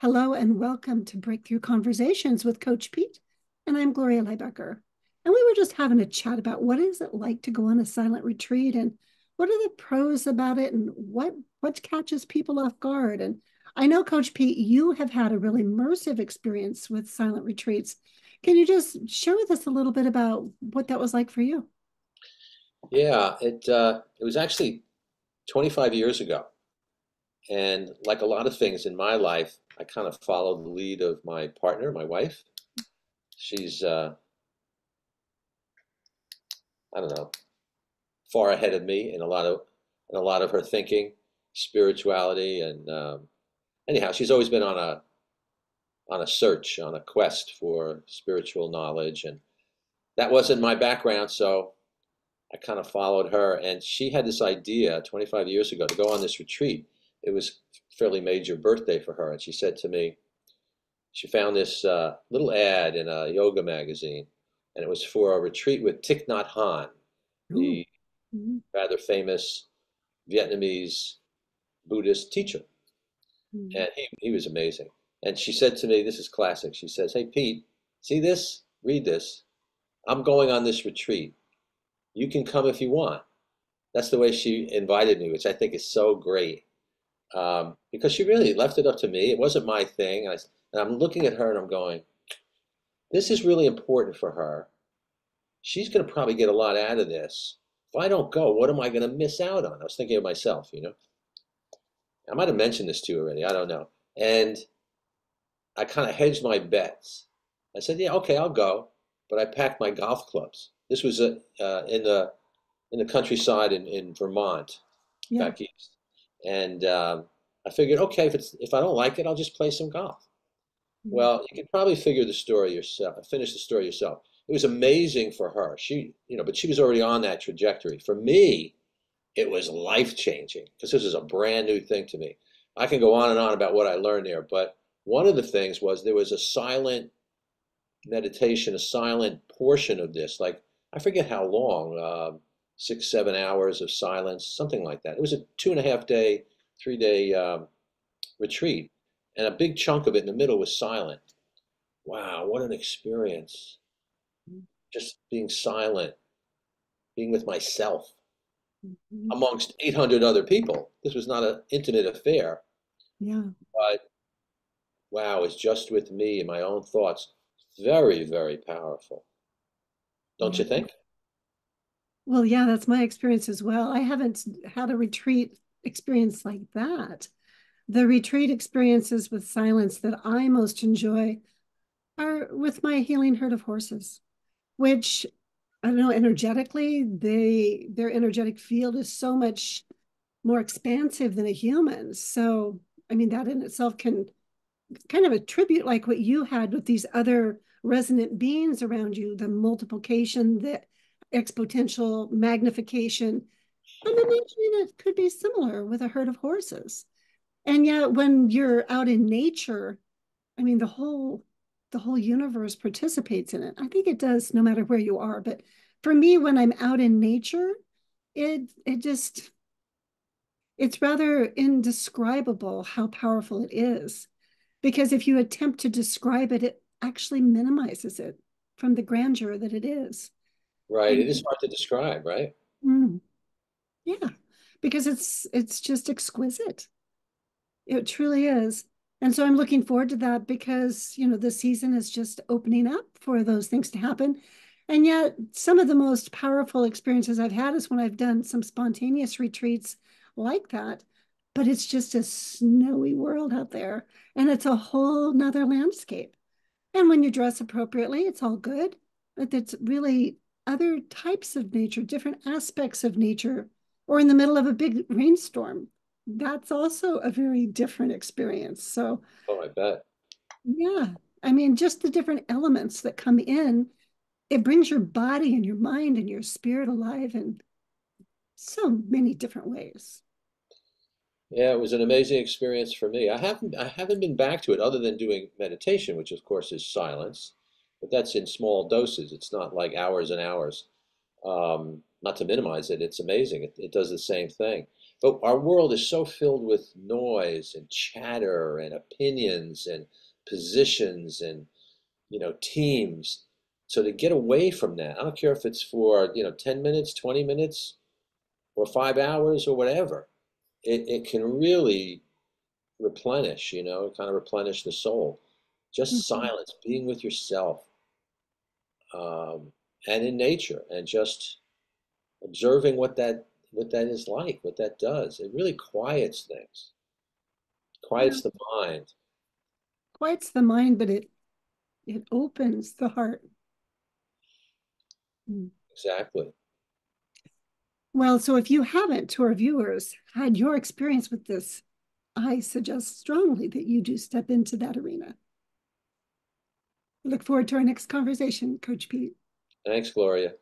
Hello and welcome to Breakthrough Conversations with Coach Pete. And I'm Gloria Leibecker. And we were just having a chat about what is it like to go on a silent retreat and what are the pros about it and what catches people off guard. And I know, Coach Pete, you have had a really immersive experience with silent retreats. Can you just share with us a little bit about what that was like for you? Yeah, it was actually 25 years ago, and like a lot of things in my life, I kind of followed the lead of my partner, my wife. She's I don't know, far ahead of me in a lot of her thinking, spirituality, and anyhow, she's always been on a search, on a quest for spiritual knowledge, and that wasn't my background, so I kind of followed her, and she had this idea 25 years ago to go on this retreat. It was a fairly major birthday for her, and she said to me, she found this little ad in a yoga magazine, and it was for a retreat with Thich Nhat Hanh, Oh, the mhm, rather famous Vietnamese Buddhist teacher. mhm. And he was amazing. And she said to me, this is classic. She says, "Hey, Pete, see this? Read this. I'm going on this retreat. You can come if you want." That's the way she invited me, which I think is so great, because she really left it up to me. It wasn't my thing. And I'm looking at her and I'm going, this is really important for her. She's going to probably get a lot out of this. If I don't go, what am I going to miss out on? I was thinking of myself, you know. I might have mentioned this to you already. I don't know. And I kind of hedged my bets. I said, yeah, okay, I'll go. But I packed my golf clubs. This was in the countryside in Vermont, Yeah. back east. And I figured, okay, if I don't like it, I'll just play some golf. Mhm. Well, you can probably figure the story yourself, finish the story yourself. It was amazing for her. But she was already on that trajectory. For me, it was life changing because this is a brand new thing to me. I can go on and on about what I learned there, but one of the things was there was a silent meditation, a silent portion of this. Like, I forget how long, 6, 7 hours of silence, something like that. It was a 2.5 day, 3 day retreat, and a big chunk of it in the middle was silent. Wow, what an experience! Just being silent, being with myself Mhm. amongst 800 other people. This was not an intimate affair, Yeah. but wow, it's just with me and my own thoughts. Very, very powerful, don't Yeah. you think? Well, yeah, that's my experience as well. I haven't had a retreat experience like that. The retreat experiences with silence that I most enjoy are with my healing herd of horses, which I don't know, energetically, their energetic field is so much more expansive than a human's. So, I mean, that in itself can kind of a tribute like what you had with these other resonant beings around you, the multiplication, the exponential magnification. I'm imagining it could be similar with a herd of horses. And yet when you're out in nature, I mean the whole universe participates in it. I think it does no matter where you are. But for me, when I'm out in nature, it just it's rather indescribable how powerful it is. Because if you attempt to describe it, it actually minimizes it from the grandeur that it is. Right. And It is hard to describe, right? mm, yeah, because it's just exquisite. It truly is. And so I'm looking forward to that because, the season is just opening up for those things to happen. And yet, some of the most powerful experiences I've had is when I've done some spontaneous retreats like that. But it's just a snowy world out there, and it's a whole nother landscape. And when you dress appropriately, it's all good. But it's really other types of nature, different aspects of nature, or in the middle of a big rainstorm. That's also a very different experience. So, Oh, I bet. yeah, I mean, just the different elements that come in, it brings your body and your mind and your spirit alive in so many different ways. Yeah, it was an amazing experience for me. I haven't been back to it other than doing meditation, which of course is silence, but that's in small doses. It's not like hours and hours. Not to minimize it, it's amazing. It does the same thing. But our world is so filled with noise and chatter and opinions and positions and teams. So to get away from that, I don't care if it's for 10 minutes, 20 minutes, or 5 hours or whatever, it can really replenish, kind of replenish the soul. Just Mhm. silence, being with yourself, um, and in nature, and just observing what that is like, what that does. It really quiets things, Yeah. quiets the mind. Quiets the mind, but it opens the heart. Mm. Exactly. Well, so if you haven't, to our viewers, had your experience with this, I suggest strongly that you do step into that arena. I look forward to our next conversation, Coach Pete. Thanks, Gloria.